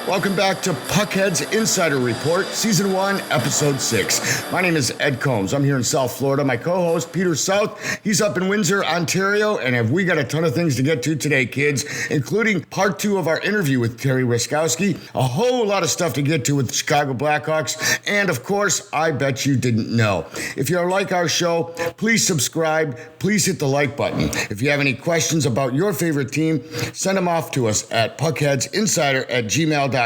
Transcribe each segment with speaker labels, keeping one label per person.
Speaker 1: Welcome back to PuckHeads Insider Report, Season 1, Episode 6. My name is Ed Combs. I'm here in South Florida. My co-host, Peter South, he's up in Windsor, Ontario, and we got a ton of things to get to today, kids, including part 2 of our interview with Terry Ruskowski, a whole lot of stuff to get to with the Chicago Blackhawks, and of course, I bet you didn't know. If you like our show, please subscribe, please hit the like button. If you have any questions about your favorite team, send them off to us at puckheadsinsider@gmail.com.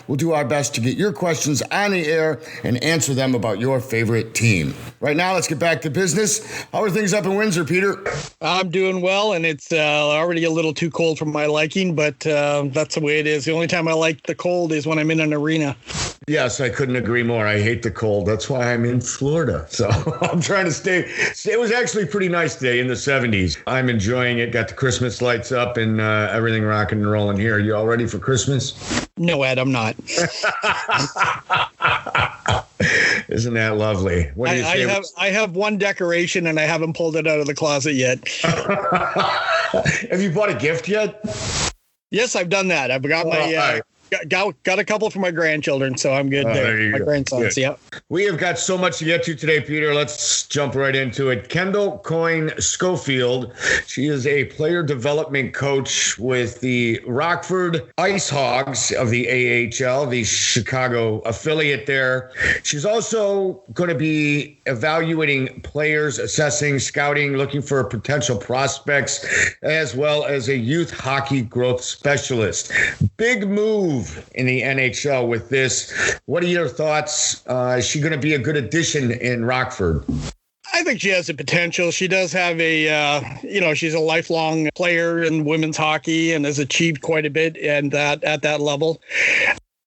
Speaker 1: We'll do our best to get your questions on the air and answer them about your favorite team. Right now, let's get back to business. How are things up in Windsor, Peter?
Speaker 2: I'm doing well, and it's already a little too cold for my liking, but that's the way it is. The only time I like the cold is when I'm in an arena.
Speaker 1: Yes, I couldn't agree more. I hate the cold. That's why I'm in Florida. So I'm trying to stay. It was actually a pretty nice day in the 70s. I'm enjoying it. Got the Christmas lights up and everything rocking and rolling here. You all ready for Christmas?
Speaker 2: No, Ed, I'm not.
Speaker 1: Isn't that lovely? What do you say?
Speaker 2: I have one decoration, and I haven't pulled it out of the closet yet.
Speaker 1: Have you bought a gift yet?
Speaker 2: Yes, I've done that. I've got my... Got a couple for my grandchildren, so I'm good there. My grandsons, yeah.
Speaker 1: We have got so much to get to today, Peter. Let's jump right into it. Kendall Coyne Schofield. She is a player development coach with the Rockford Ice Hogs of the AHL, the Chicago affiliate there. She's also going to be evaluating players, assessing, scouting, looking for potential prospects, as well as a youth hockey growth specialist. Big move in the NHL with this. What are your thoughts? Is she going to be a good addition in Rockford?
Speaker 2: I think she has the potential. She does have she's a lifelong player in women's hockey and has achieved quite a bit at that level.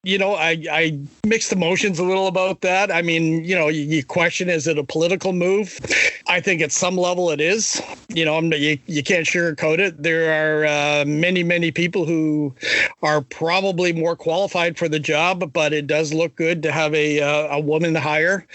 Speaker 2: I mixed emotions a little about that. I mean, you question, is it a political move? I think at some level it is. You can't sugarcoat it. There are many people who are probably more qualified for the job, but it does look good to have a woman hire,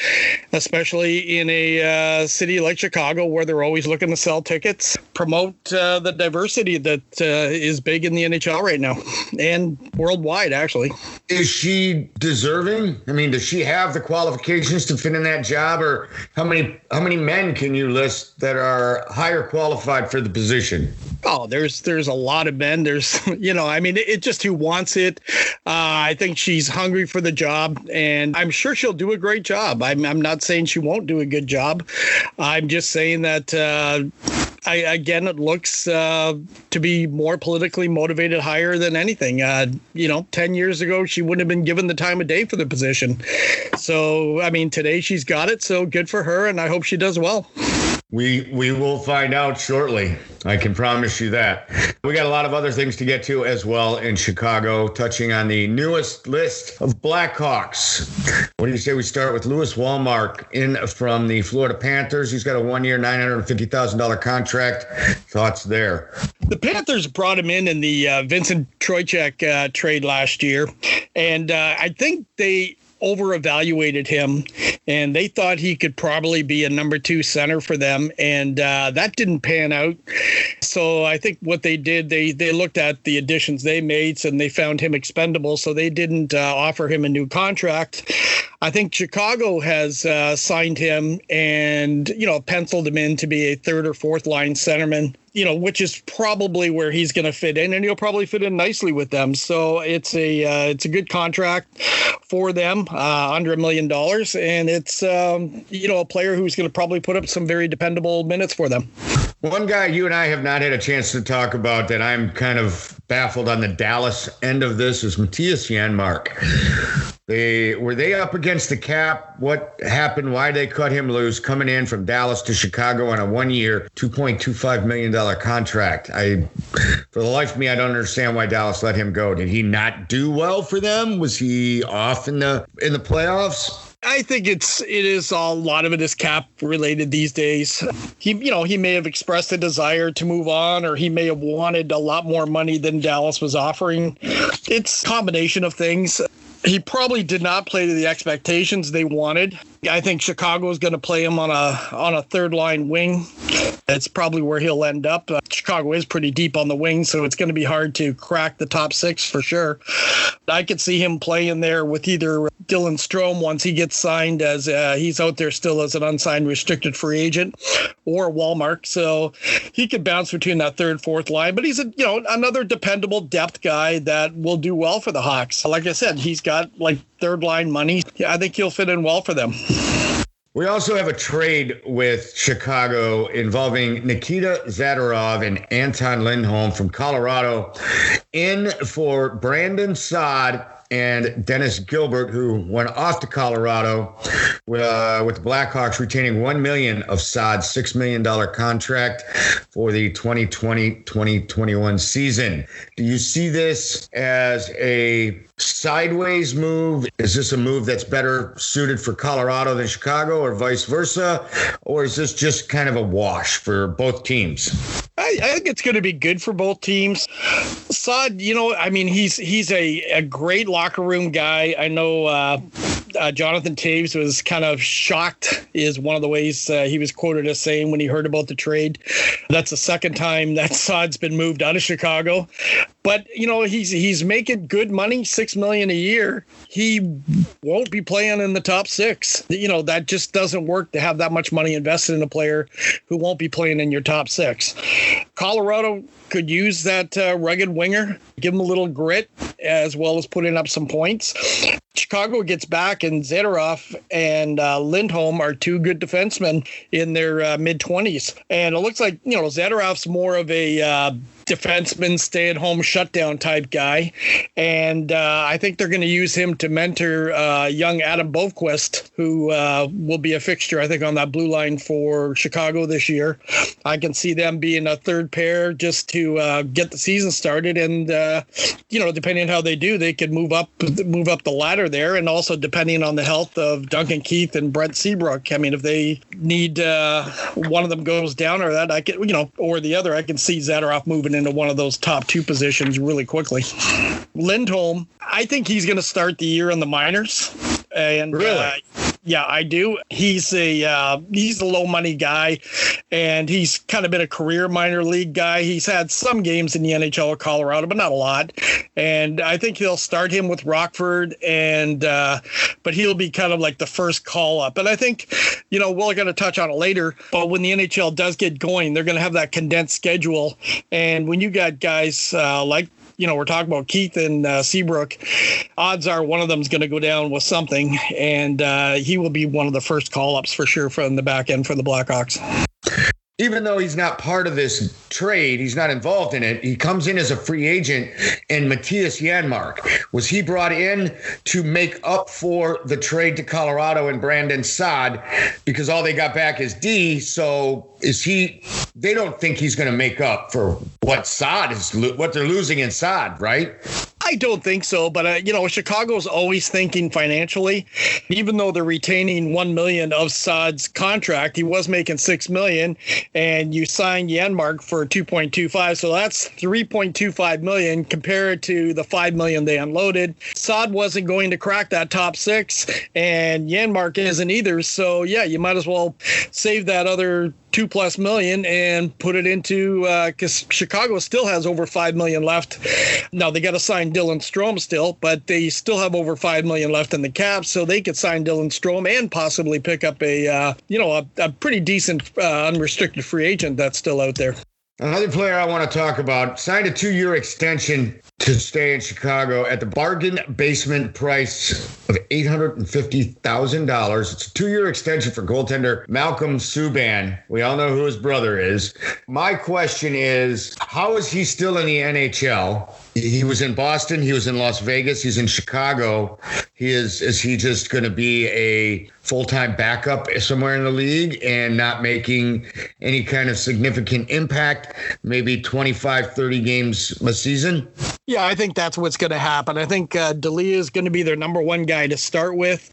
Speaker 2: especially in a city like Chicago where they're always looking to sell tickets, promote the diversity that is big in the NHL right now and worldwide, actually.
Speaker 1: Is she deserving? I mean, does she have the qualifications to fit in that job, or how many men can you list that are higher qualified for the position?
Speaker 2: Oh, there's a lot of men. There's, it's just who wants it. I think she's hungry for the job, and I'm sure she'll do a great job. I'm not saying she won't do a good job. I'm just saying that, it looks to be more politically motivated hire than anything. 10 years ago, she wouldn't have been given the time of day for the position. So, today she's got it. So good for her. And I hope she does well.
Speaker 1: We will find out shortly. I can promise you that. We got a lot of other things to get to as well in Chicago, touching on the newest list of Blackhawks. What do you say we start with Lewis Wallmark in from the Florida Panthers? He's got a 1-year, $950,000 contract. Thoughts there?
Speaker 2: The Panthers brought him in the Vincent Trocheck trade last year, and I think they over-evaluated him, and they thought he could probably be a number 2 center for them, and that didn't pan out. So I think what they did, they looked at the additions they made, and they found him expendable, so they didn't offer him a new contract. I think Chicago has signed him and, penciled him in to be a 3rd or 4th line centerman, which is probably where he's going to fit in, and he'll probably fit in nicely with them. So it's a good contract for them, under $1 million, and it's a player who's going to probably put up some very dependable minutes for them.
Speaker 1: One guy you and I have not had a chance to talk about that I'm kind of baffled on the Dallas end of this is Matthias Janmark. Were they up against the cap? What happened? Why they cut him loose coming in from Dallas to Chicago on a 1-year, $2.25 million contract? For the life of me, I don't understand why Dallas let him go. Did he not do well for them? Was he off in the playoffs?
Speaker 2: I think it is a lot of it is cap related these days. He may have expressed a desire to move on, or he may have wanted a lot more money than Dallas was offering. It's a combination of things. He probably did not play to the expectations they wanted. I think Chicago is going to play him on a third line wing. That's probably where he'll end up. Chicago is pretty deep on the wing, so it's going to be hard to crack the top six for sure. I could see him playing there with either Dylan Strome once he gets signed, as he's out there still as an unsigned restricted free agent, or Walmart. So he could bounce between that third, fourth line. But he's another dependable depth guy that will do well for the Hawks. Like I said, he's got like third line money. Yeah, I think he'll fit in well for them.
Speaker 1: We also have a trade with Chicago involving Nikita Zadorov and Anton Lindholm from Colorado in for Brandon Saad and Dennis Gilbert, who went off to Colorado with the Blackhawks retaining $1 million of Saad's $6 million contract for the 2020-2021 season. Do you see this as a sideways move? Is this a move that's better suited for Colorado than Chicago, or vice versa? Or is this just kind of a wash for both teams?
Speaker 2: I think it's going to be good for both teams. Saad, he's a great locker room guy. I know Jonathan Taves was kind of shocked, is one of the ways he was quoted as saying when he heard about the trade. That's the second time that Saad's been moved out of Chicago. But, he's making good money, $6 million a year. He won't be playing in the top six. That just doesn't work to have that much money invested in a player who won't be playing in your top six. Colorado could use that rugged winger, give him a little grit, as well as putting up some points. Chicago gets back, and Zadorov and Lindholm are two good defensemen in their mid-20s. And it looks like, Zadorov's more of a defenseman, stay-at-home shutdown type guy. And I think they're going to use him to mentor young Adam Bovequist, who will be a fixture, I think, on that blue line for Chicago this year. I can see them being a third pair just to get the season started. And, depending on how they do, they could move up the ladder there. And also depending on the health of Duncan Keith and Brent Seabrook. I mean, if they need one of them goes down or that, I can, or the other, I can see Zadorov moving into one of those top two positions really quickly. Lindholm, I think he's going to start the year in the minors. And
Speaker 1: really?
Speaker 2: Yeah, I do. He's a low money guy, and he's kind of been a career minor league guy. He's had some games in the NHL with Colorado, but not a lot. And I think he'll start him with Rockford, and but he'll be kind of like the first call up. And I think, we're going to touch on it later, but when the NHL does get going, they're going to have that condensed schedule. And when you got guys like, we're talking about Keith and Seabrook, odds are one of them is going to go down with something, and he will be one of the first call-ups for sure from the back end for the Blackhawks.
Speaker 1: Even though he's not part of this trade, he's not involved in it, he comes in as a free agent. And Matthias Janmark, was he brought in to make up for the trade to Colorado and Brandon Saad, because all they got back is D? So they don't think he's going to make up for what they're losing in Saad, right?
Speaker 2: I don't think so, but Chicago's always thinking financially. Even though they're retaining $1 million of Saad's contract, he was making $6 million, and you signed Janmark for $2.25, so that's $3.25 million compared to the $5 million they unloaded. Saad wasn't going to crack that top six, and Janmark isn't either. So yeah, you might as well save that other $2+ million and put it into because Chicago still has over $5 million left. Now they got to sign Dylan Strome still, but they still have over $5 million left in the cap, so they could sign Dylan Strome and possibly pick up a pretty decent unrestricted free agent that's still out there.
Speaker 1: Another player I want to talk about signed a 2-year extension to stay in Chicago at the bargain basement price of $850,000. It's a 2-year extension for goaltender Malcolm Subban. We all know who his brother is. My question is, how is he still in the NHL? He was in Boston. He was in Las Vegas. He's in Chicago. Is he just going to be a full-time backup somewhere in the league and not making any kind of significant impact, maybe 25, 30 games a season?
Speaker 2: Yeah, I think that's what's going to happen. I think D'Elia is going to be their number one guy to start with.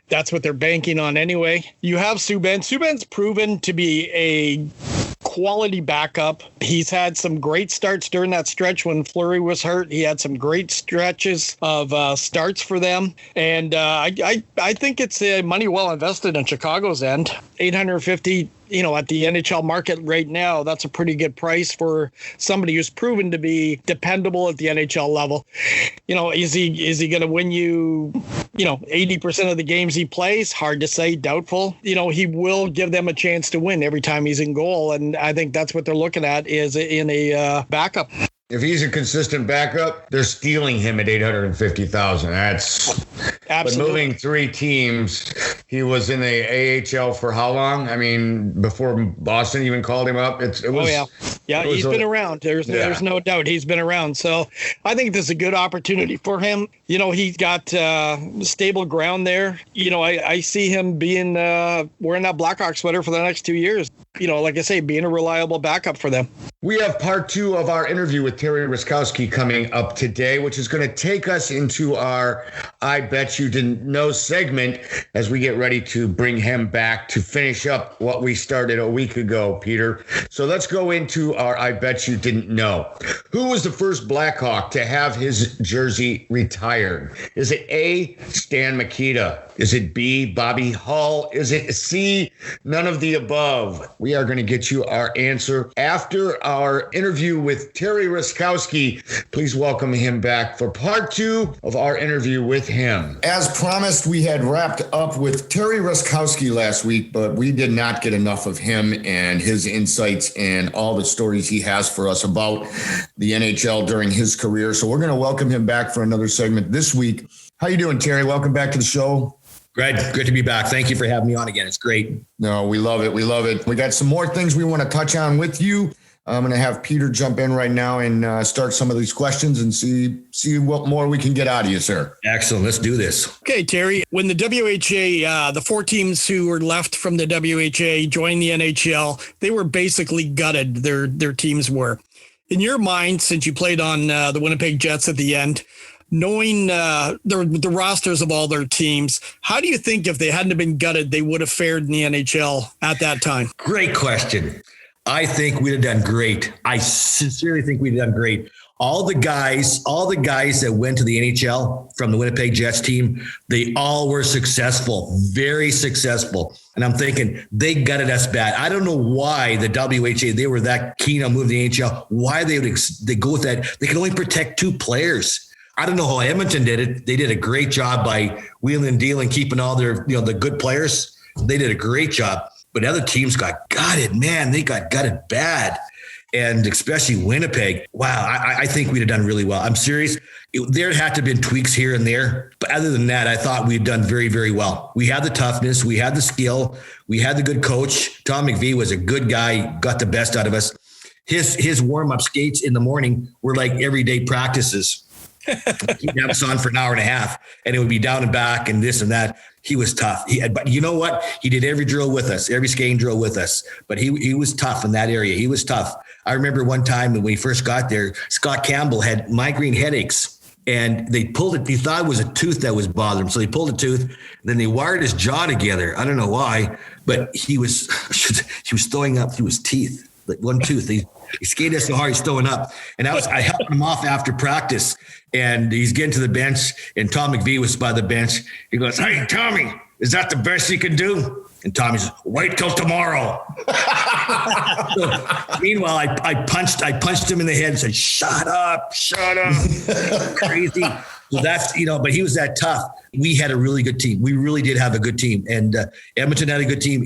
Speaker 2: That's what they're banking on anyway. You have Subban. Subban's proven to be a quality backup. He's had some great starts during that stretch when Fleury was hurt. He had some great stretches of starts for them. And I think it's money well invested in Chicago's end. $850, at the NHL market right now, that's a pretty good price for somebody who's proven to be dependable at the NHL level. Is he going to win you, 80% of the games he plays? Hard to say, doubtful. He will give them a chance to win every time he's in goal. And I think that's what they're looking at is in a backup.
Speaker 1: If he's a consistent backup, they're stealing him at $850,000. That's absolutely. But moving 3 teams, he was in the AHL for how long? I mean, before Boston even called him up. It was.
Speaker 2: Oh yeah, he's been around. There's no doubt he's been around. So I think this is a good opportunity for him. He's got stable ground there. I see him being wearing that Blackhawks sweater for the next 2 years. Like I say, being a reliable backup for them.
Speaker 1: We have part 2 of our interview with Terry Ruskowski coming up today, which is going to take us into our I Bet You Didn't Know segment as we get ready to bring him back to finish up what we started a week ago, Peter. So let's go into our I Bet You Didn't Know. Who was the first Blackhawk to have his jersey retired? Is it A, Stan Mikita? Is it B, Bobby Hull? Is it C, none of the above? We are going to get you our answer after our interview with Terry Ruskowski. Please welcome him back for part 2 of our interview with him. As promised, we had wrapped up with Terry Ruskowski last week, but we did not get enough of him and his insights and all the stories he has for us about the NHL during his career. So we're going to welcome him back for another segment this week. How you doing, Terry? Welcome back to the show.
Speaker 3: Good to be back. Thank you for having me on again. It's great.
Speaker 1: No, we love it. We love it. We got some more things we want to touch on with you. I'm going to have Peter jump in right now and start some of these questions and see what more we can get out of you, sir.
Speaker 3: Excellent. Let's do this.
Speaker 2: Okay, Terry. When the WHA, the 4 teams who were left from the WHA joined the NHL, they were basically gutted. Their teams were. In your mind, since you played on the Winnipeg Jets at the end, knowing the rosters of all their teams, how do you think if they hadn't been gutted, they would have fared in the NHL at that time?
Speaker 3: Great question. I think we'd have done great. I sincerely think we'd have done great. All the guys that went to the NHL from the Winnipeg Jets team, they all were successful, very successful. And I'm thinking they gutted us bad. I don't know why the WHA, they were that keen on moving to the NHL, why they go with that. They can only protect 2 players. I don't know how Edmonton did it. They did a great job by wheeling and dealing, keeping all their, the good players. They did a great job. But other teams got gutted, man. They got gutted bad. And especially Winnipeg. Wow, I think we'd have done really well. I'm serious. There had to have been tweaks here and there. But other than that, I thought we'd done very, very well. We had the toughness. We had the skill. We had the good coach. Tom McVie was a good guy, got the best out of us. His warm-up skates in the morning were like everyday practices. He'd have us on for an hour and a half, and it would be down and back and this and that. He was tough. But you know what? He did every drill with us, every skating drill with us. But he was tough in that area. He was tough. I remember one time when we first got there, Scott Campbell had migraine headaches, and they pulled it. He thought it was a tooth that was bothering him, so they pulled a tooth. Then they wired his jaw together. I don't know why, but he was throwing up through his teeth, like one tooth. He skated us so hard, he's throwing up. And I helped him off after practice, and he's getting to the bench, and Tom McVie was by the bench. He goes, "Hey, Tommy, is that the best you can do?" And Tommy says, "Wait till tomorrow." So, meanwhile, I punched him in the head and said, shut up. Crazy. So that's, but he was that tough. We had a really good team. We really did have a good team. And Edmonton had a good team.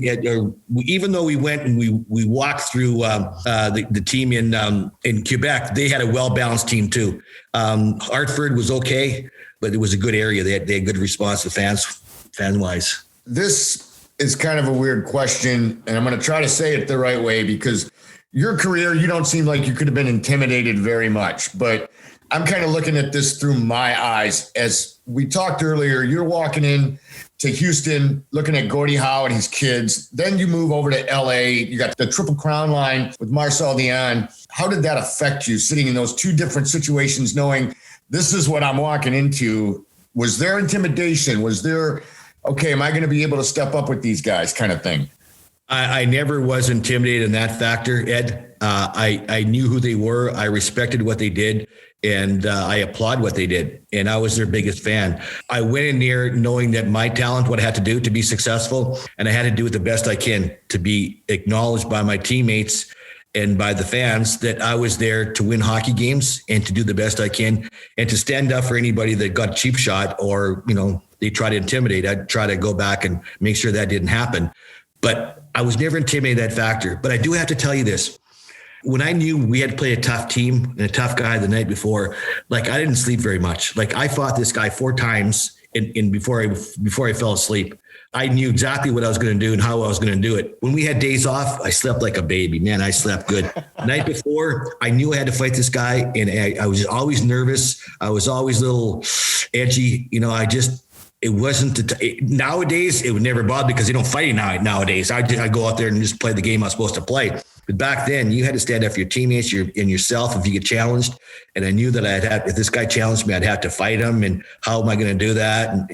Speaker 3: Even though we went and we walked through the team in Quebec, they had a well-balanced team too. Hartford was okay, but it was a good area. They had good response to fan-wise.
Speaker 1: This is kind of a weird question, and I'm going to try to say it the right way because your career, you don't seem like you could have been intimidated very much, but I'm kind of looking at this through my eyes. As we talked earlier, you're walking in to Houston, looking at Gordie Howe and his kids. Then you move over to LA. You got the Triple Crown line with Marcel Dion. How did that affect you sitting in those 2 different situations, knowing this is what I'm walking into? Was there intimidation? Was there, okay, am I going to be able to step up with these guys kind of thing?
Speaker 3: I never was intimidated in that factor, Ed. I knew who they were. I respected what they did, and I applaud what they did. And I was their biggest fan. I went in there knowing that my talent, what I had to do to be successful, and I had to do it the best I can to be acknowledged by my teammates and by the fans that I was there to win hockey games and to do the best I can and to stand up for anybody that got a cheap shot or, they try to intimidate. I'd try to go back and make sure that didn't happen. But I was never intimidated that factor. But I do have to tell you this. When I knew we had to play a tough team and a tough guy the night before, I didn't sleep very much. I fought this guy 4 times before I fell asleep. I knew exactly what I was going to do and how I was going to do it. When we had days off, I slept like a baby. Man, I slept good. Night before, I knew I had to fight this guy, and I was always nervous. I was always a little edgy. It wasn't nowadays. It would never bother because they don't fight nowadays. I go out there and just play the game I was supposed to play. But back then, you had to stand up for your teammates and yourself if you get challenged. And I knew that if this guy challenged me, I'd have to fight him. And how am I going to do that? And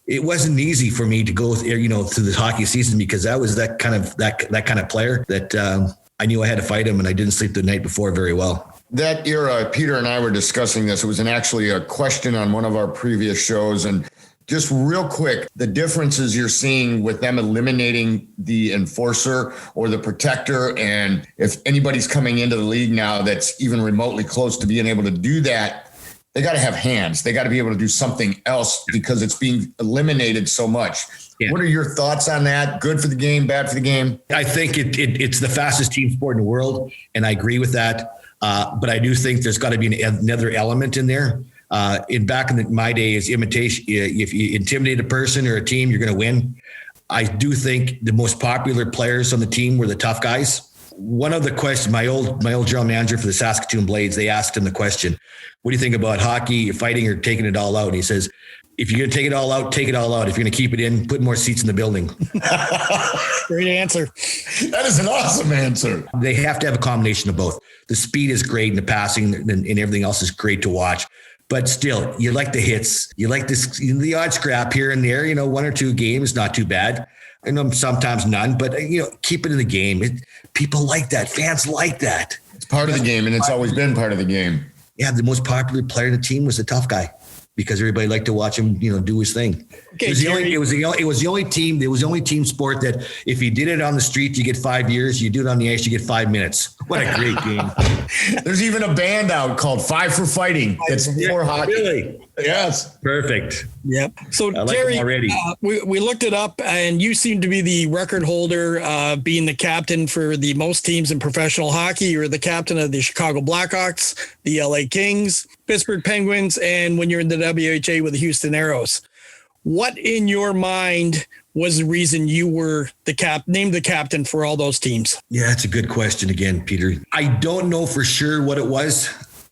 Speaker 3: it wasn't easy for me to go through the hockey season because I was that kind of player that I knew I had to fight him, and I didn't sleep the night before very well.
Speaker 1: That era, Peter and I were discussing this. It was actually a question on one of our previous shows. And just real quick, the differences you're seeing with them eliminating the enforcer or the protector. And if anybody's coming into the league now that's even remotely close to being able to do that, they got to have hands. They got to be able to do something else because it's being eliminated so much. Yeah. What are your thoughts on that? Good for the game, bad for the game?
Speaker 3: I think it's the fastest team sport in the world, and I agree with that. But I do think there's got to be another element in there. Back in my days, imitation. If you intimidate a person or a team, you're going to win. I do think the most popular players on the team were the tough guys. One of the questions, my old general manager for the Saskatoon Blades, they asked him the question, "What do you think about hockey, fighting, or taking it all out?" And he says, "If you're going to take it all out, take it all out. If you're going to keep it in, put more seats in the building."
Speaker 2: Great answer.
Speaker 1: That is an awesome answer.
Speaker 3: They have to have a combination of both. The speed is great and the passing and everything else is great to watch. But still, you like the hits. You like the odd scrap here and there. 1 or 2 games, not too bad. Sometimes none, but keep it in the game. People like that. Fans like that.
Speaker 1: It's part of the game, and it's always been part of the game.
Speaker 3: Yeah, the most popular player in the team was the tough guy because everybody liked to watch him, do his thing. Okay, it was the only team sport that if you did it on the street, you get 5 years. You do it on the ice, you get 5 minutes. What a great game.
Speaker 1: There's even a band out called 5 for Fighting. It's for hockey.
Speaker 3: Really?
Speaker 1: Yes.
Speaker 3: Perfect.
Speaker 2: Yep. So
Speaker 3: like
Speaker 2: Terry,
Speaker 3: already.
Speaker 2: We looked it up, and you seem to be the record holder, being the captain for the most teams in professional hockey. You're the captain of the Chicago Blackhawks, the LA Kings, Pittsburgh Penguins, and when you're in the WHA with the Houston Aeros. What in your mind was the reason you were named the captain for all those teams?
Speaker 3: Yeah, that's a good question again, Peter. I don't know for sure what it was.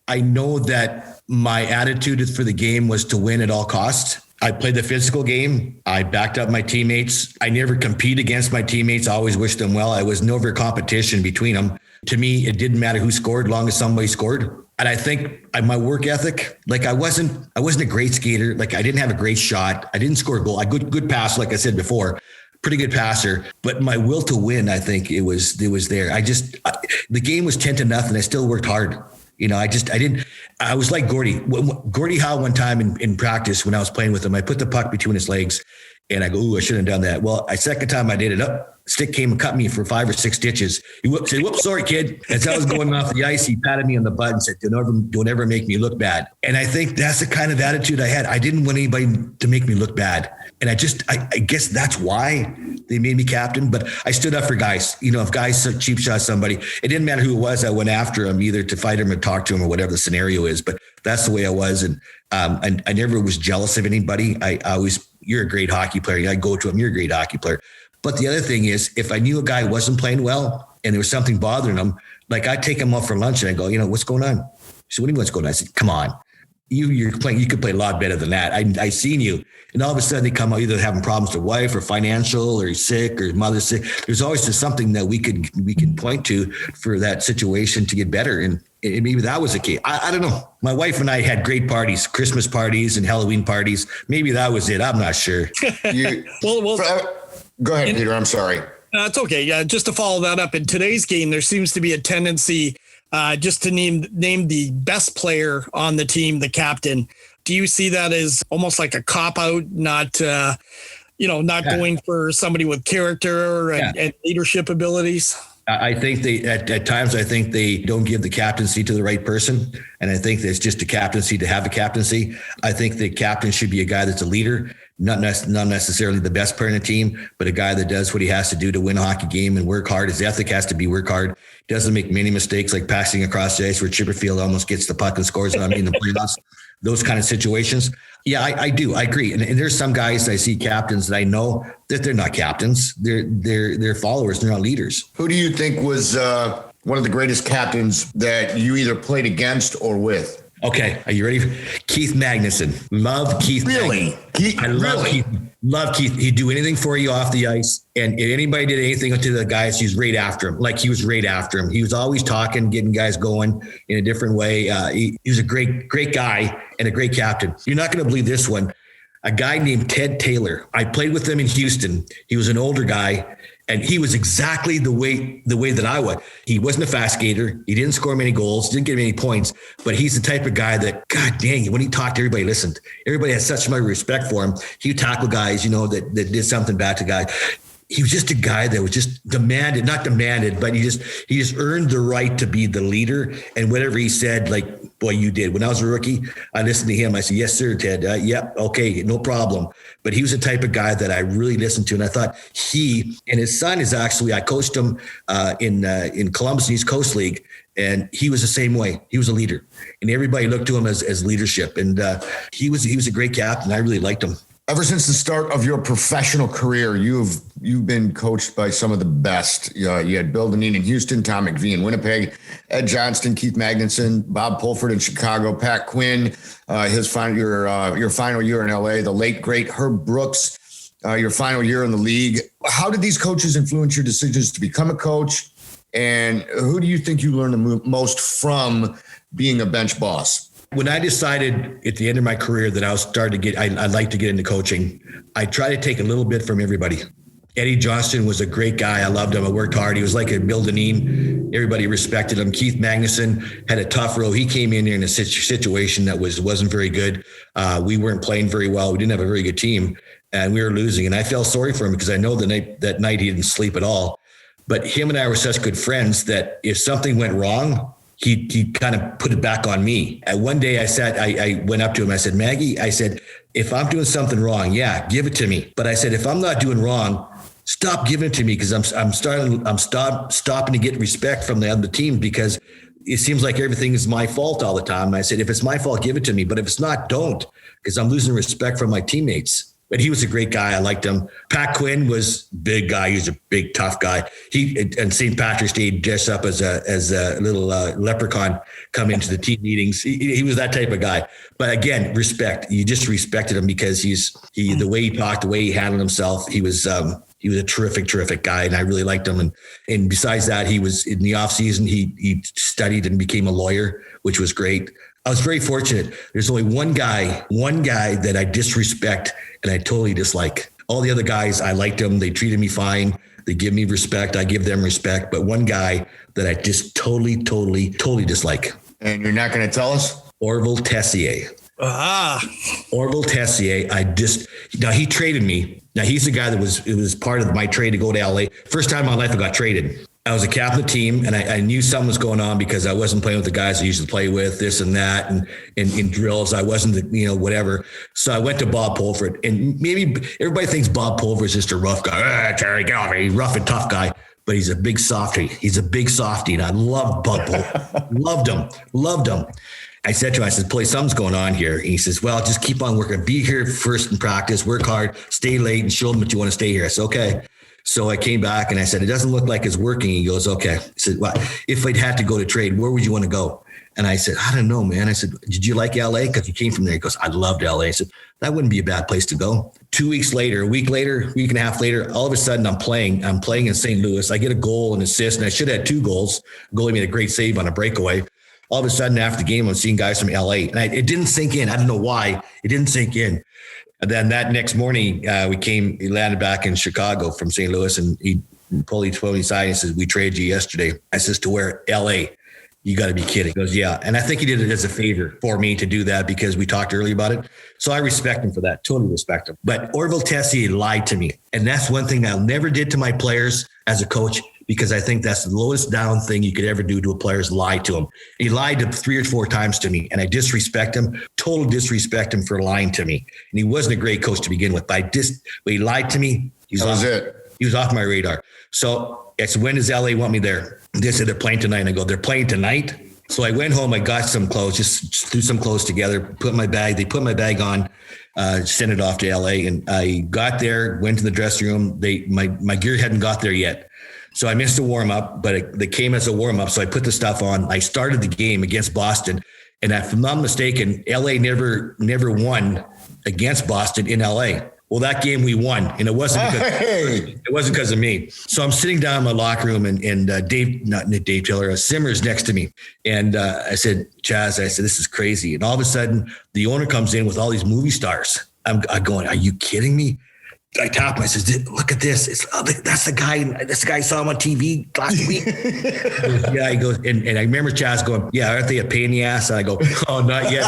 Speaker 3: I know that my attitude for the game was to win at all costs. I played the physical game. I backed up my teammates. I never compete against my teammates. I always wished them well. I was never a competition between them. To me, it didn't matter who scored, as long as somebody scored. And I think my work ethic, I wasn't a great skater. I didn't have a great shot. I didn't score a goal. I good pass, like I said before, pretty good passer. But my will to win, I think it was there. The game was 10-0. I still worked hard. I was like Gordie Howe one time in practice when I was playing with him. I put the puck between his legs and I go, "Ooh, I shouldn't have done that." Well, second time I did it up. Stick came and cut me for 5 or 6 stitches. He said, "Whoops, sorry, kid." As I was going off the ice, he patted me on the butt and said, don't ever make me look bad. And I think that's the kind of attitude I had. I didn't want anybody to make me look bad. And I guess that's why they made me captain. But I stood up for guys. If guys cheap shot somebody, it didn't matter who it was. I went after him either to fight him or talk to him or whatever the scenario is. But that's the way I was. And I never was jealous of anybody. I always, "You're a great hockey player." I go to him, "You're a great hockey player." But the other thing is, if I knew a guy wasn't playing well and there was something bothering him, I'd take him out for lunch and I go, "What's going on?" He said, "What do you mean what's going on?" I said, "Come on. You're playing. You could play a lot better than that. I seen you." And all of a sudden they come out either having problems with their wife or financial or he's sick or his mother's sick. There's always just something that we can point to for that situation to get better. And maybe that was the key. I don't know. My wife and I had great parties, Christmas parties and Halloween parties. Maybe that was it. I'm not sure.
Speaker 1: Go ahead, Peter. I'm sorry.
Speaker 2: It's okay. Just to follow that up, in today's game, there seems to be a tendency just to name the best player on the team, the captain. Do you see that as almost like a cop-out, not going for somebody with character and leadership abilities?
Speaker 3: I think at times they don't give the captaincy to the right person. And I think it's just a captaincy to have a captaincy. I think the captain should be a guy that's a leader, not necessarily the best player in the team, but a guy that does what he has to do to win a hockey game and work hard. His ethic has to be work hard. Doesn't make many mistakes like passing across the ice where Chipperfield almost gets the puck and scores on me in the playoffs. Those kind of situations. Yeah, I do. I agree. And there's some guys I see captains that I know that they're not captains. They're followers. They're not leaders.
Speaker 1: Who do you think was one of the greatest captains that you either played against or with?
Speaker 3: Okay, are you ready? Keith Magnuson. Love Keith.
Speaker 1: Really?
Speaker 3: I love Keith. Love Keith. He'd do anything for you off the ice. And if anybody did anything to the guys, he was right after him. Like he was right after him. He was always talking, getting guys going in a different way. He was a great guy and a great captain. You're not going to believe this one. A guy named Ted Taylor. I played with him in Houston. He was an older guy. And he was exactly the way that I was. He wasn't a fast skater. He didn't score many goals, didn't get many points, but he's the type of guy that, God dang it, when he talked, everybody listened. Everybody had such much respect for him. He would tackle guys, that did something bad to guys. He was just a guy that was just not demanded, but he just earned the right to be the leader. And whatever he said, like, boy, you did. When I was a rookie, I listened to him. I said, yes, sir, Ted. Yep. Okay. No problem. But he was the type of guy that I really listened to. And I thought he and his son is actually, I coached him in Columbus East Coast League. And he was the same way. He was a leader and everybody looked to him as leadership. And he was a great captain. I really liked him.
Speaker 1: Ever since the start of your professional career, you've been coached by some of the best. You had Bill Dineen in Houston, Tom McVie in Winnipeg, Ed Johnston, Keith Magnuson, Bob Pulford in Chicago, Pat Quinn, your final year in LA, the late great Herb Brooks, your final year in the league. How did these coaches influence your decisions to become a coach? And who do you think you learned the most from being a bench boss?
Speaker 3: When I decided at the end of my career that I was starting to I'd like to get into coaching, I tried to take a little bit from everybody. Eddie Johnston was a great guy. I loved him. I worked hard. He was like a Bill Dineen. Everybody respected him. Keith Magnuson had a tough road. He came in there in a situation that wasn't very good. We weren't playing very well. We didn't have a very good team and we were losing. And I felt sorry for him because I know that night he didn't sleep at all. But him and I were such good friends that if something went wrong, he kind of put it back on me. And one day I went up to him. I said, Maggie, I said, if I'm doing something wrong, yeah, give it to me. But I said, if I'm not doing wrong, stop giving it to me because I'm stopping to get respect from the other team because it seems like everything is my fault all the time. And I said, if it's my fault, give it to me. But if it's not, don't, because I'm losing respect from my teammates. But he was a great guy. I liked him. Pat Quinn was a big guy. He was a big, tough guy. He and St. Patrick's Day dressed up as a little leprechaun come into the team meetings. He was that type of guy. But again, respect. You just respected him because the way he talked, the way he handled himself. He was a terrific guy, and I really liked him. And besides that, he was in the off season. He studied and became a lawyer, which was great. I was very fortunate. There's only one guy that I disrespect and I totally dislike. All the other guys, I liked them. They treated me fine. They give me respect. I give them respect. But one guy that I just totally dislike.
Speaker 1: And you're not going to tell us?
Speaker 3: Orville Tessier. Orville Tessier. Now he traded me. Now he's the guy it was part of my trade to go to LA. First time in my life I got traded. I was a captain of the team and I knew something was going on because I wasn't playing with the guys I used to play with, this and that. And in drills, I wasn't, whatever. So I went to Bob Pulford, and maybe everybody thinks Bob Pulford is just a rough guy. Terry, get off me. He's a rough and tough guy, but he's a big softy. And I loved Bob Pulford. Loved him. I said to him, "Play, something's going on here." And he says, "Well, just keep on working. Be here first in practice, work hard, stay late, and show them that you want to stay here." I said, "Okay." So I came back and I said, "It doesn't look like it's working." He goes, "Okay." He said, "Well, if I'd had to go to trade, where would you want to go?" And I said, "I don't know, man." I said, "Did you like LA? Because you came from there." He goes, "I loved LA." I said, "That wouldn't be a bad place to go." 2 weeks later, a week and a half later, all of a sudden I'm playing in St. Louis. I get a goal and assist, and I should have had 2 goals. The goalie made a great save on a breakaway. All of a sudden after the game, I'm seeing guys from LA, and it didn't sink in. I don't know why. It didn't sink in. And then that next morning, he landed back in Chicago from St. Louis, and he pulled me aside and says, "We traded you yesterday." I says, "To where?" "LA." "You got to be kidding." He goes, "Yeah." And I think he did it as a favor for me to do that because we talked earlier about it. So I respect him for that. Totally respect him. But Orville Tessier lied to me. And that's one thing that I never did to my players as a coach, because I think that's the lowest down thing you could ever do to a player is lie to him. He lied to 3 or 4 times to me, and I disrespect him, total disrespect him for lying to me. And he wasn't a great coach to begin with, but when he lied to me, he was off my radar. So I said, "When does LA want me there?" They said, "They're playing tonight." And I go, "They're playing tonight?" So I went home, I got some clothes, just threw some clothes together, they put my bag on, sent it off to LA. And I got there, went to the dressing room. My gear hadn't got there yet. So I missed a warm up, but they came as a warm up. So I put the stuff on. I started the game against Boston. And if I'm not mistaken, LA never won against Boston in LA. Well, that game we won, and it wasn't because of me. So I'm sitting down in my locker room, and Dave Taylor, Simmer's next to me. And I said, "Chaz," I said, "this is crazy." And all of a sudden, the owner comes in with all these movie stars. I'm going, "Are you kidding me?" I tap him. I says, "Look at this. That's the guy. That's the guy I saw him on TV last week." Yeah, he goes, and I remember Chaz going, "Yeah, aren't they a pain in the ass?" And I go, "Oh, not yet,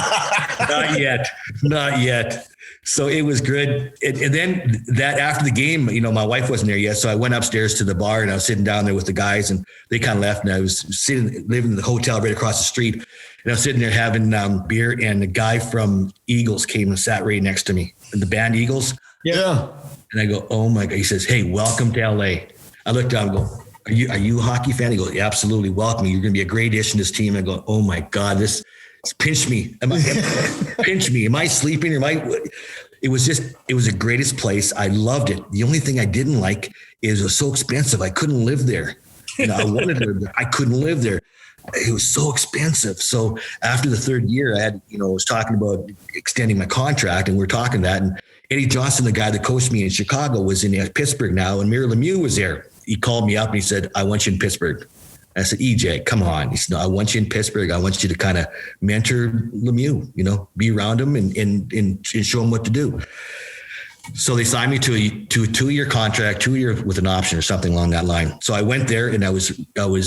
Speaker 3: not yet." So it was good. And then that after the game, my wife wasn't there yet. So I went upstairs to the bar, and I was sitting down there with the guys, and they kind of left. And I was living in the hotel right across the street. And I was sitting there having beer, and the guy from Eagles came and sat right next to me, the band Eagles.
Speaker 1: Yeah.
Speaker 3: And I go, "Oh my God." He says, "Hey, welcome to LA." I looked down and go, Are you a hockey fan?" He goes, "Yeah, absolutely. Welcome. You're going to be a great addition to this team." I go, "Oh my God, this pinch me. Pinch me. Am I sleeping? It was the greatest place. I loved it. The only thing I didn't like is it was so expensive. I couldn't live there. I wanted to live there. I couldn't live there. It was so expensive. So after the 3rd year, I was talking about extending my contract, and we were talking that. And Eddie Johnson, the guy that coached me in Chicago, was in Pittsburgh now, and Mary Lemieux was there. He called me up and he said, "I want you in Pittsburgh." I said, "EJ, come on." He said, "No, I want you in Pittsburgh. I want you to kind of mentor Lemieux, be around him and show him what to do." So they signed me to a 2-year contract, 2 years with an option or something along that line. So I went there, and I was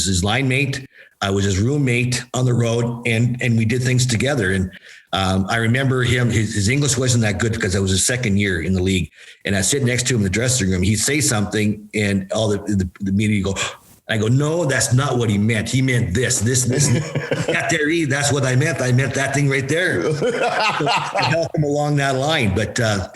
Speaker 3: his line mate. I was his roommate on the road, and we did things together. And I remember him, his English wasn't that good because I was his 2nd year in the league. And I sit next to him in the dressing room. He'd say something, and all the media go, I go, "No, that's not what he meant. He meant this. Got there, that's what I meant. I meant that thing right there." So I help him along that line. But God,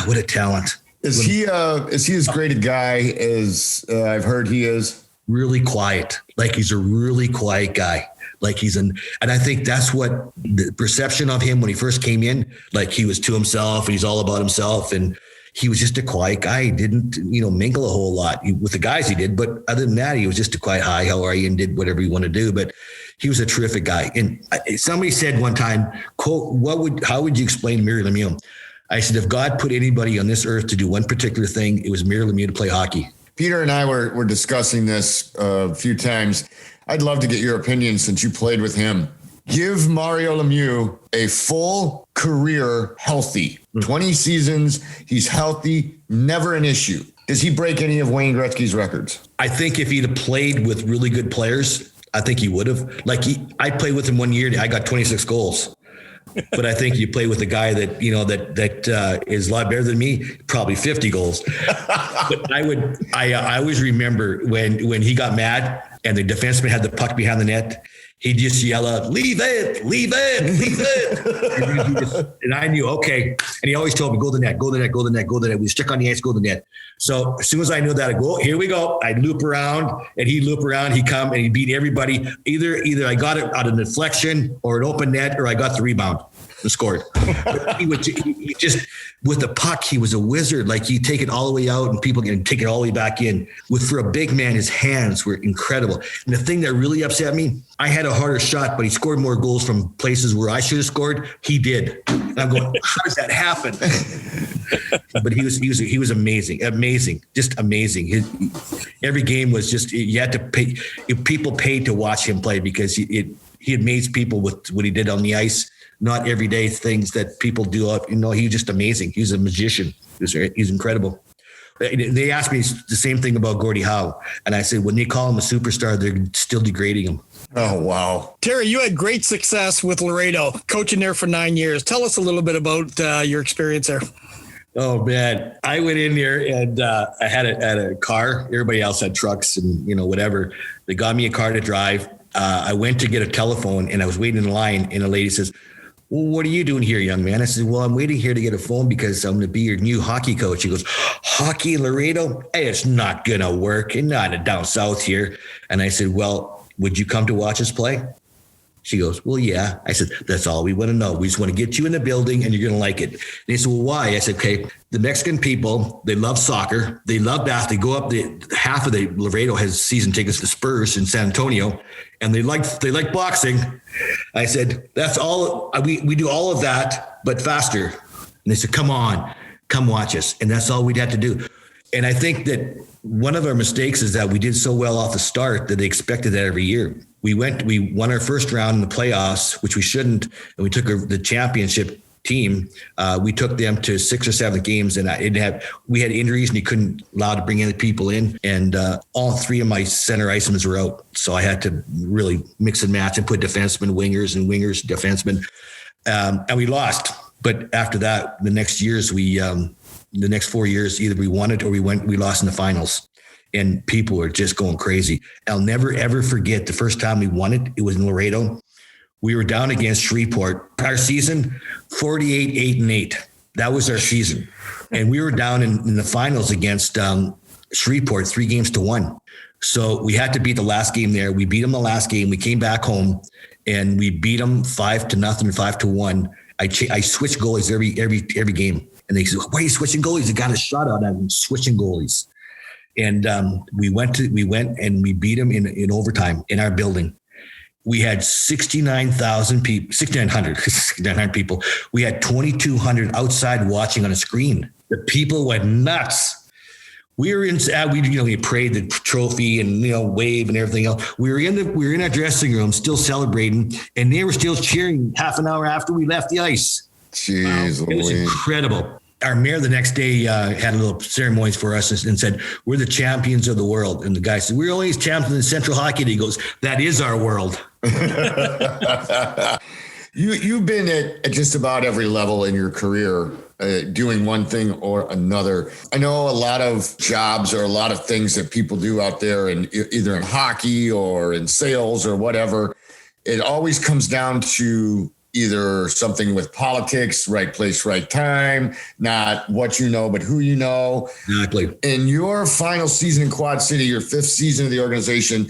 Speaker 3: what a talent.
Speaker 1: Is he as great a guy as I've heard he is?
Speaker 3: Really quiet. Like, he's a really quiet guy. Like, and I think that's what the perception of him when he first came in, like he was to himself and he's all about himself. And he was just a quiet guy. He didn't, mingle a whole lot with the guys he did. But other than that, he was just a quiet, "Hi, how are you?" and did whatever he wanted to do. But he was a terrific guy. And somebody said one time, quote, "How would you explain Mary Lemieux?" I said, "If God put anybody on this earth to do one particular thing, it was Mary Lemieux to play hockey."
Speaker 1: Peter and I were discussing this a few times. I'd love to get your opinion since you played with him. Give Mario Lemieux a full career healthy. 20 seasons, he's healthy, never an issue. Does he break any of Wayne Gretzky's records?
Speaker 3: I think if he'd have played with really good players, I think he would have. I played with him 1 year. I got 26 goals. But I think you play with a guy that, that is a lot better than me, probably 50 goals. But I always remember when he got mad and the defenseman had the puck behind the net, he'd just yell out, "Leave it, leave it, leave it." And I knew, okay. And he always told me, "Go to the net, go to the net, go to the net, go to the net." We stick on the ice, go to the net. So as soon as I knew that, I'd go, "Here we go." I'd loop around, and he'd loop around. He'd come and he'd beat everybody. Either I got it out of an deflection or an open net, or I got the rebound and scored. he just, with the puck, he was a wizard. Like, he'd take it all the way out and people can take it all the way back in. For a big man, his hands were incredible. And the thing that really upset me, I had a harder shot, but he scored more goals from places where I should have scored. He did. And I'm going, how does that happen? But he was amazing, just amazing. Every game was just, you had to pay. People paid to watch him play because he amazed people with what he did on the ice. Not everyday things that people do. He's just amazing. He's a magician. He's incredible. They asked me the same thing about Gordie Howe. And I said, when they call him a superstar, they're still degrading him.
Speaker 1: Oh, wow.
Speaker 2: Terry, you had great success with Laredo, coaching there for 9 years. Tell us a little bit about your experience there.
Speaker 3: Oh, man. I went in there and I had a car. Everybody else had trucks and, whatever. They got me a car to drive. I went to get a telephone and I was waiting in line. And a lady says, well, what are you doing here, young man? I said, well, I'm waiting here to get a phone because I'm going to be your new hockey coach. He goes, hockey in Laredo? Hey, it's not going to work. And not down south here. And I said, well, would you come to watch us play? She goes, well, yeah. I said, that's all we want to know. We just want to get you in the building and you're going to like it. And they said, well, why? I said, okay, the Mexican people, they love soccer. They love basketball. They go up half of the Laredo has season tickets to Spurs in San Antonio, and they like boxing. I said, that's all. We do all of that, but faster. And they said, come on, come watch us. And that's all we'd have to do. And I think that one of our mistakes is that we did so well off the start that they expected that every year. We won our first round in the playoffs, which we shouldn't. And we took the championship team. We took them to 6 or 7 games, and we had injuries and you couldn't allow to bring any people in. And all 3 of my center icemen were out. So I had to really mix and match and put defensemen, wingers, defensemen. And we lost. But after that, the next years, the next 4 years, either we won it or we lost in the finals. And people were just going crazy. I'll never, ever forget the first time we won it. It was in Laredo. We were down against Shreveport. Our season, 48-8-8. That was our season. And we were down in the finals against Shreveport, 3-1. So we had to beat the last game there. We beat them the last game. We came back home and we beat them 5-0, 5-1. I switched goalies every game. And they said, why are you switching goalies? They got a shot out of them switching goalies. And we went and we beat them in overtime in our building. We had 6,900 people. We had 2,200 outside watching on a screen. The people went nuts. We were we parade the trophy and wave and everything else. We were in our dressing room still celebrating, and they were still cheering half an hour after we left the ice.
Speaker 1: Jeez,
Speaker 3: it was incredible. Our mayor the next day had a little ceremonies for us and said, we're the champions of the world. And the guy said, we're only champions in Central Hockey. And he goes, that is our world.
Speaker 1: You've been at just about every level in your career, doing one thing or another. I know a lot of jobs or a lot of things that people do out there, and either in hockey or in sales or whatever. It always comes down to either something with politics, right place, right time, not what you know, but who you know.
Speaker 3: Exactly.
Speaker 1: In your final season in Quad City, your 5th season of the organization,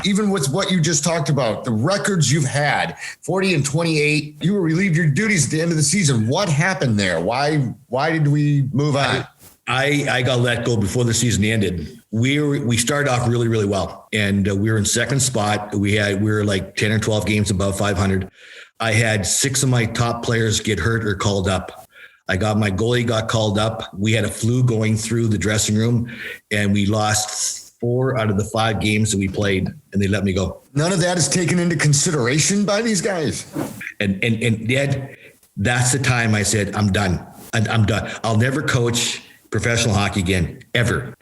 Speaker 1: even with what you just talked about, the records you've had, 40-28, you were relieved your duties at the end of the season. What happened there? Why did we move on?
Speaker 3: I got let go before the season ended. We started off really, really well, and we were in second spot. We were like 10 or 12 games above 500. I had 6 of my top players get hurt or called up. My goalie got called up. We had a flu going through the dressing room, and we lost 4 out of the 5 games that we played, and they let me go.
Speaker 1: None of that is taken into consideration by these guys.
Speaker 3: And Ed, that's the time I said, I'm done. I'm done. I'll never coach professional hockey again, ever.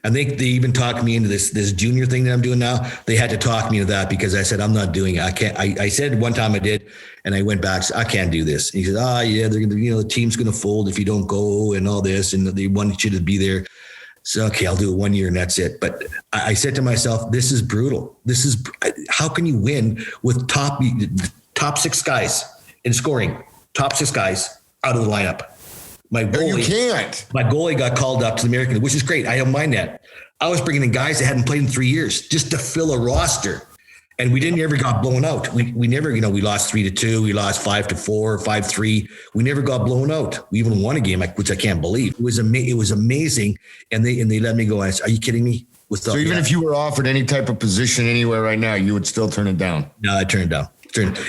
Speaker 3: I think they even talked me into this junior thing that I'm doing now. They had to talk me into that because I said, I'm not doing it. I can't. I said one time I did, and I went back, I can't do this. And he said, yeah, they're going to, the team's going to fold if you don't go and all this, and they want you to be there. So, okay, I'll do it 1 year and that's it. But I said to myself, this is brutal. How can you win with top 6 guys in scoring, top 6 guys out of the lineup? My goalie got called up to the American, which is great. I don't mind that. I was bringing in guys that hadn't played in 3 years just to fill a roster. And we didn't ever got blown out. We never, we lost 3-2. We lost 5-4, 5-3. We never got blown out. We even won a game, which I can't believe. It was amazing. And they let me go. I said, are you kidding me?
Speaker 1: So even if you were offered any type of position anywhere right now, you would still turn it down?
Speaker 3: No, I turned it down.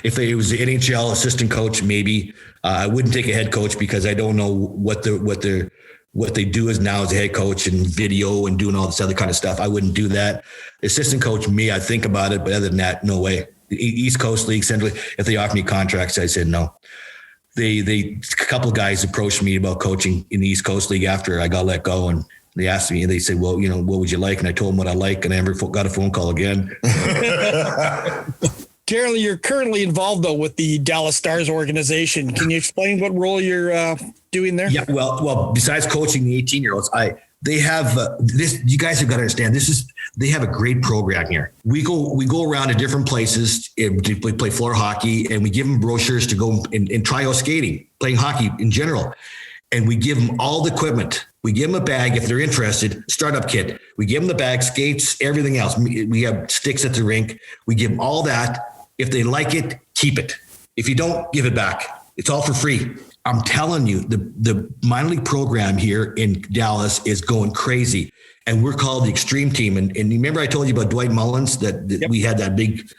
Speaker 3: If it was the NHL assistant coach, maybe I wouldn't take a head coach because I don't know what they do is now as a head coach and video and doing all this other kind of stuff. I wouldn't do that. Assistant coach, me, I think about it, but other than that, no way. East Coast League, Central. If they offered me contracts, I said no. A couple of guys approached me about coaching in the East Coast League after I got let go, and they asked me, and they said, well, what would you like? And I told them what I like, and I never got a phone call again.
Speaker 2: Terry, you're currently involved, though, with the Dallas Stars organization. Can you explain what role you're doing there?
Speaker 3: Yeah, well, besides coaching the 18-year-olds, they have this. You guys have got to understand. They have a great program here. We go around to different places. We play floor hockey, and we give them brochures to go and try out skating, playing hockey in general. And we give them all the equipment. We give them a bag if they're interested, startup kit. We give them the bag, skates, everything else. We have sticks at the rink. We give them all that. If they like it, keep it. If you don't, give it back. It's all for free. I'm telling you, the minor league program here in Dallas is going crazy. And we're called the Extreme Team. And remember I told you about Dwight Mullins, that we had that big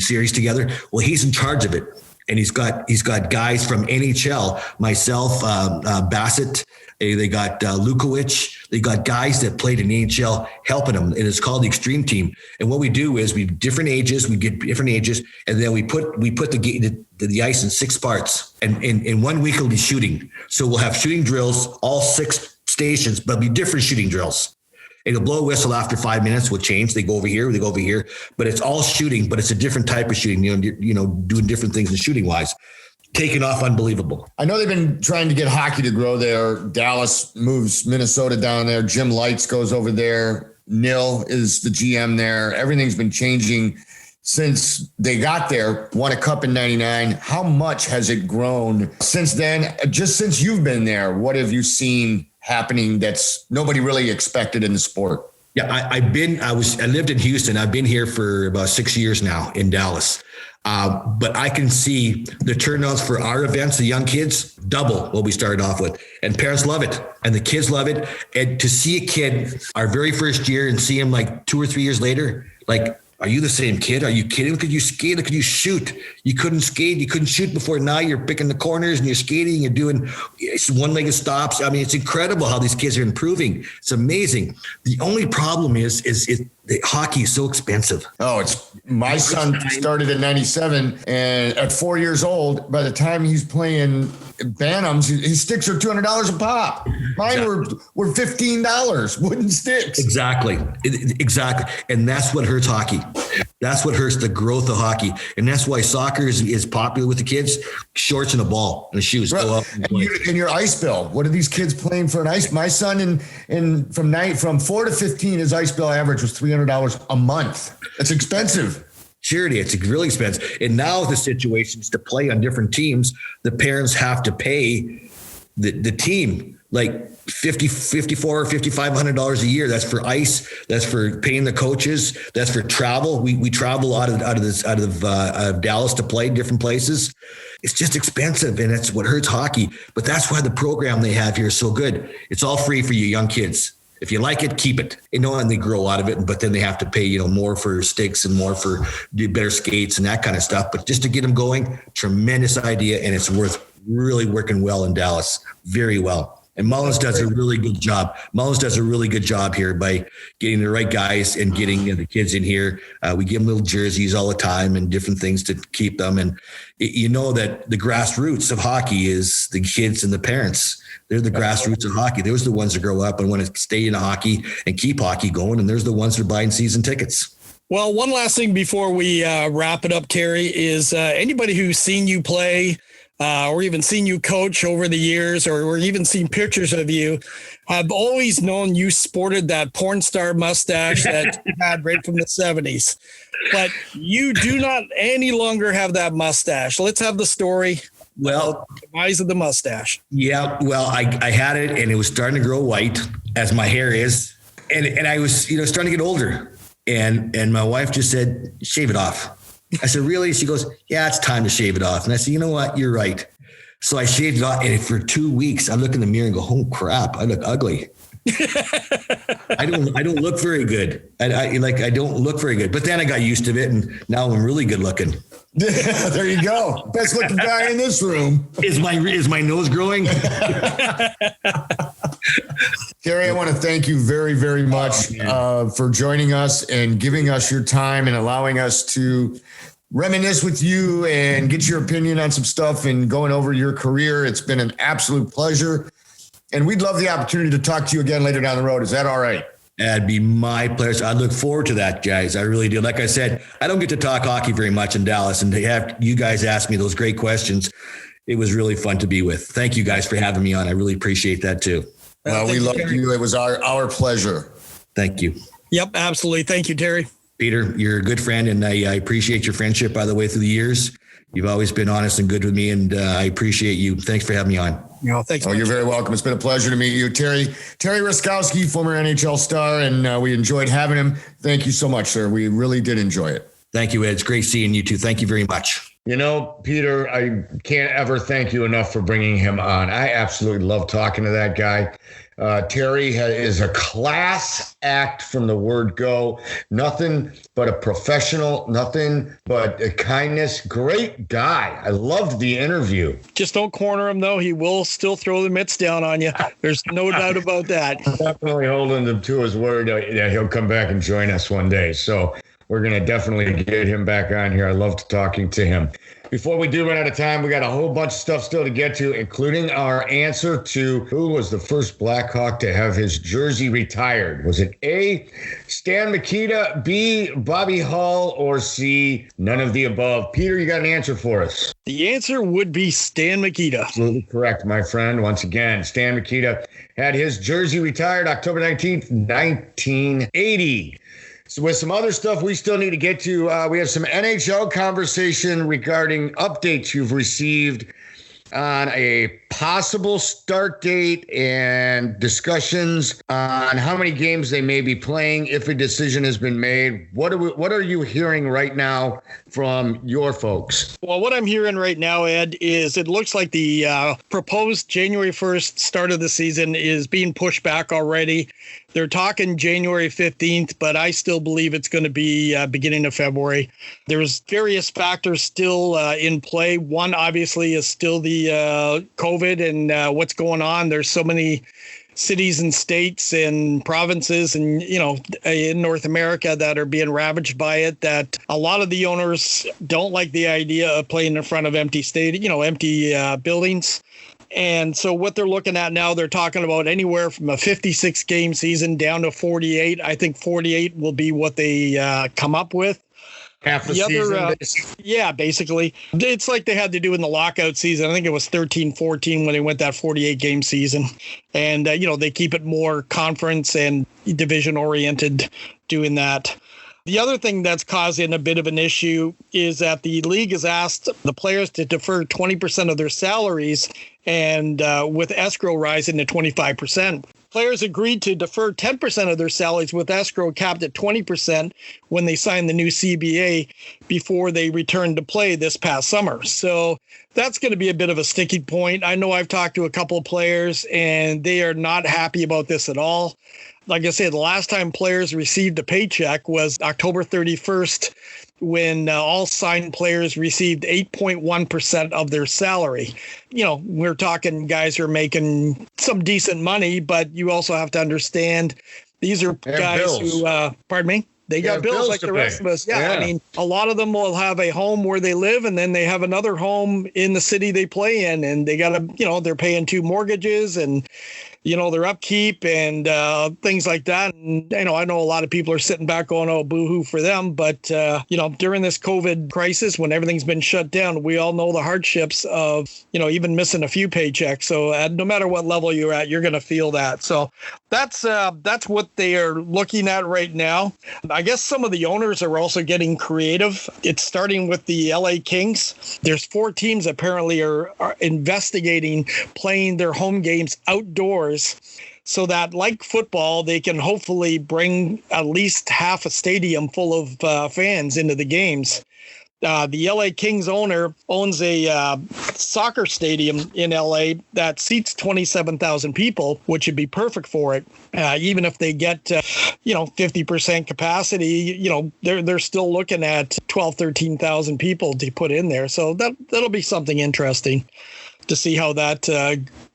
Speaker 3: series together? Well, he's in charge of it. And he's got guys from NHL, myself, Bassett. They got Lukowicz. They got guys that played in the NHL helping them. And it's called the Extreme Team. And what we do is we get different ages, and then we put the ice in 6 parts. And in 1 week it'll be shooting. So we'll have shooting drills, all 6 stations, but it'll be different shooting drills. It'll blow a whistle after 5 minutes. We'll change. They go over here. They go over here. But it's all shooting. But it's a different type of shooting. Doing different things in shooting wise. Taking off unbelievable.
Speaker 1: I know they've been trying to get hockey to grow there. Dallas moves Minnesota down there. Jim Lights goes over there. Nil is the GM there. Everything's been changing since they got there. Won a cup in '99. How much has it grown since then? Just since you've been there, what have you seen happening that's nobody really expected in the sport?
Speaker 3: Yeah, I lived in Houston. I've been here for about 6 years now in Dallas. But I can see the turnouts for our events, the young kids, double what we started off with. And parents love it. And the kids love it. And to see a kid our very first year and see him like 2 or 3 years later, like, are you the same kid? Are you kidding? Could you skate? Could you shoot? You couldn't skate. You couldn't shoot before. Now you're picking the corners and you're skating. You're doing one-legged stops. I mean, it's incredible how these kids are improving. It's amazing. The only problem is the hockey is so expensive.
Speaker 1: Oh, my son started in '97, and at 4 years old, by the time he's playing Bantams, his sticks are $200 a pop. Mine were $15, wooden sticks.
Speaker 3: Exactly. And that's what hurts hockey. That's what hurts the growth of hockey. And that's why soccer is popular with the kids. Shorts and a ball and shoes.
Speaker 1: Right.
Speaker 3: Go up
Speaker 1: and your ice bill. What are these kids playing for an ice? My son from 4 to 15, his ice bill average was $300 a month. It's expensive.
Speaker 3: Charity, it's really expensive. And now the situation is to play on different teams, the parents have to pay the team like $5,400 or $5,500 a year. That's for ice. That's for paying the coaches. That's for travel. We travel out of Dallas to play different places. It's just expensive, and it's what hurts hockey. But that's why the program they have here is so good. It's all free for you young kids. If you like it, keep it. And they grow out of it, but then they have to pay, more for sticks and more for better skates and that kind of stuff. But just to get them going, tremendous idea, and it's really working well in Dallas, very well. And Mullins does a really good job. Mullins does a really good job here by getting the right guys and getting the kids in here. We give them little jerseys all the time and different things to keep them. And that the grassroots of hockey is the kids and the parents. They're the grassroots of hockey. There's the ones that grow up and want to stay in hockey and keep hockey going. And there's the ones that are buying season tickets.
Speaker 2: Well, one last thing before we wrap it up, Terry, is anybody who's seen you play or even seen you coach over the years or even seen pictures of you, have always known you sported that porn star mustache that you had right from the 70s. But you do not any longer have that mustache. Let's have the story.
Speaker 3: Well,
Speaker 2: the demise of the mustache.
Speaker 3: Yeah, well, I had it and it was starting to grow white as my hair is. And I was, starting to get older. And my wife just said, shave it off. I said, really? She goes, yeah, it's time to shave it off. And I said, you know what? You're right. So I shaved it off. And for 2 weeks, I look in the mirror and go, oh crap, I look ugly. I don't look very good. I don't look very good. But then I got used to it, and now I'm really good looking.
Speaker 1: There you go. Best looking guy in this room.
Speaker 3: Is my nose growing?
Speaker 1: Terry, I want to thank you very, very much for joining us and giving us your time and allowing us to reminisce with you and get your opinion on some stuff and going over your career. It's been an absolute pleasure. And we'd love the opportunity to talk to you again later down the road. Is that all right?
Speaker 3: That'd be my pleasure. I look forward to that, guys. I really do. Like I said, I don't get to talk hockey very much in Dallas, and to have you guys ask me those great questions, it was really fun to be with. Thank you guys for having me on. I really appreciate that too.
Speaker 1: Well, we love you. It was our pleasure.
Speaker 3: Thank you.
Speaker 2: Yep, absolutely. Thank you, Terry.
Speaker 3: Peter, you're a good friend, and I appreciate your friendship, by the way, through the years. You've always been honest and good with me, and I appreciate you. Thanks for having me on.
Speaker 2: Thanks.
Speaker 1: Oh, you're very welcome. It's been a pleasure to meet you. Terry Ruskowski, former NHL star, and we enjoyed having him. Thank you so much, sir. We really did enjoy it.
Speaker 3: Thank you, Ed. It's great seeing you too. Thank you very much.
Speaker 1: You know, Peter, I can't ever thank you enough for bringing him on. I absolutely love talking to that guy. Terry is a class act from the word go. Nothing but a professional, nothing but a kindness. Great guy. I loved the interview.
Speaker 2: Just don't corner him, though. He will still throw the mitts down on you. There's no doubt about that.
Speaker 1: Definitely holding him to his word that he'll come back and join us one day. So we're going to definitely get him back on here. I loved talking to him. Before we do run out of time, we got a whole bunch of stuff still to get to, including our answer to who was the first Blackhawk to have his jersey retired. Was it A, Stan Mikita, B, Bobby Hull, or C, none of the above? Peter, you got an answer for us?
Speaker 2: The answer would be Stan Mikita.
Speaker 1: Absolutely correct, my friend. Once again, Stan Mikita had his jersey retired October 19th, 1980. So with some other stuff we still need to get to, we have some NHL conversation regarding updates you've received on a possible start date and discussions on how many games they may be playing if a decision has been made. What are you hearing right now from your folks?
Speaker 2: Well, what I'm hearing right now, Ed, is it looks like the proposed January 1st start of the season is being pushed back already. They're talking January 15th, but I still believe it's going to be beginning of February. There's various factors still in play. One, obviously, is still the COVID and what's going on. There's so many cities and states and provinces and, in North America that are being ravaged by it, that a lot of the owners don't like the idea of playing in front of empty buildings. And so what they're looking at now, they're talking about anywhere from a 56 game season down to 48. I think 48 will be what they come up with.
Speaker 1: Half the season?
Speaker 2: Yeah, basically. It's like they had to do in the lockout season. I think it was 13-14 when they went that 48 game season. And, they keep it more conference and division oriented doing that. The other thing that's causing a bit of an issue is that the league has asked the players to defer 20% of their salaries, and with escrow rising to 25%. Players agreed to defer 10% of their salaries with escrow capped at 20% when they signed the new CBA before they returned to play this past summer. So that's going to be a bit of a sticking point. I know I've talked to a couple of players, and they are not happy about this at all. Like I said, the last time players received a paycheck was October 31st, when all signed players received 8.1% of their salary. We're talking guys who are making some decent money, but you also have to understand these are guys who, pardon me? They got bills like the rest of us. Yeah, I mean, a lot of them will have a home where they live, and then they have another home in the city they play in, and they got to, they're paying 2 mortgages and, their upkeep and things like that. And, I know a lot of people are sitting back going, oh, boo-hoo for them. But, during this COVID crisis, when everything's been shut down, we all know the hardships of, even missing a few paychecks. So no matter what level you're at, you're going to feel that. So that's what they are looking at right now. I guess some of the owners are also getting creative. It's starting with the LA Kings. There's 4 teams apparently are investigating playing their home games outdoors, so that, like football, they can hopefully bring at least half a stadium full of fans into the games. The LA Kings owner owns a soccer stadium in LA that seats 27,000 people, which would be perfect for it. Even if they get, 50% capacity, they're still looking at 13,000 people to put in there. So that'll be something interesting to see how that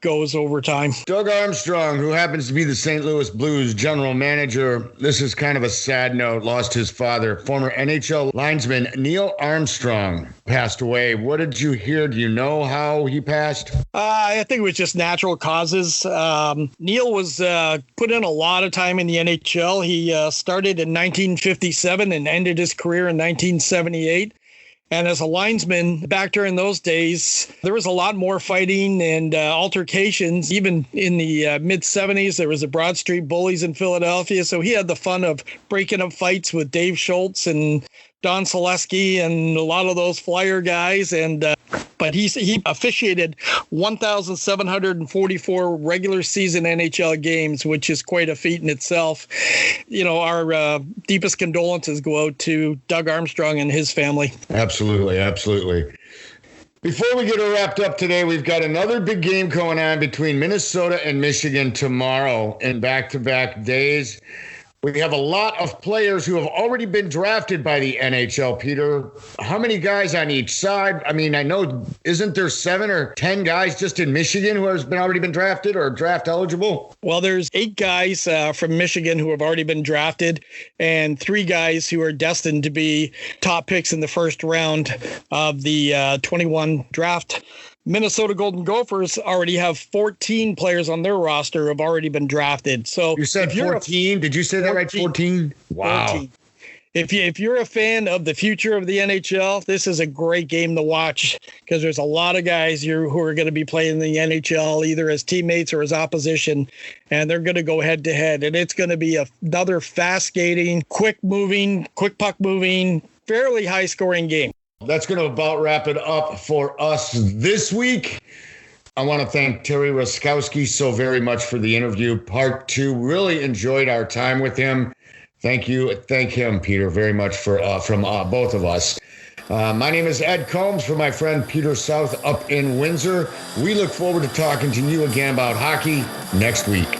Speaker 2: goes over time.
Speaker 1: Doug Armstrong, who happens to be the St. Louis Blues general manager, this is kind of a sad note, lost his father. Former NHL linesman Neil Armstrong passed away. What did you hear? Do you know how he passed?
Speaker 2: I think it was just natural causes. Neil was put in a lot of time in the NHL. He started in 1957 and ended his career in 1978. And as a linesman, back during those days, there was a lot more fighting and altercations. Even in the mid-'70s, there was the Broad Street Bullies in Philadelphia. So he had the fun of breaking up fights with Dave Schultz and Don Selesky and a lot of those Flyer guys. But he officiated 1,744 regular season NHL games, which is quite a feat in itself. Our deepest condolences go out to Doug Armstrong and his family.
Speaker 1: Absolutely, absolutely. Before we get it wrapped up today, we've got another big game going on between Minnesota and Michigan tomorrow in back-to-back days. We have a lot of players who have already been drafted by the NHL, Peter. How many guys on each side? I mean, I know, isn't there 7 or 10 guys just in Michigan who has already been drafted or draft eligible?
Speaker 2: Well, there's 8 guys from Michigan who have already been drafted and 3 guys who are destined to be top picks in the first round of the 21 draft. Minnesota Golden Gophers already have 14 players on their roster who have already been drafted. So
Speaker 1: you said 14? Did you say that right? 14? Wow. 14.
Speaker 2: If you're a fan of the future of the NHL, this is a great game to watch because there's a lot of guys who are going to be playing in the NHL either as teammates or as opposition, and they're going to go head to head. And it's going to be another fast skating, quick puck moving, fairly high scoring game.
Speaker 1: That's going to about wrap it up for us this week. I want to thank Terry Ruskowski so very much for the interview. Part 2, really enjoyed our time with him. Thank you. Thank him, Peter, very much from both of us. My name is Ed Combs for my friend Peter South up in Windsor. We look forward to talking to you again about hockey next week.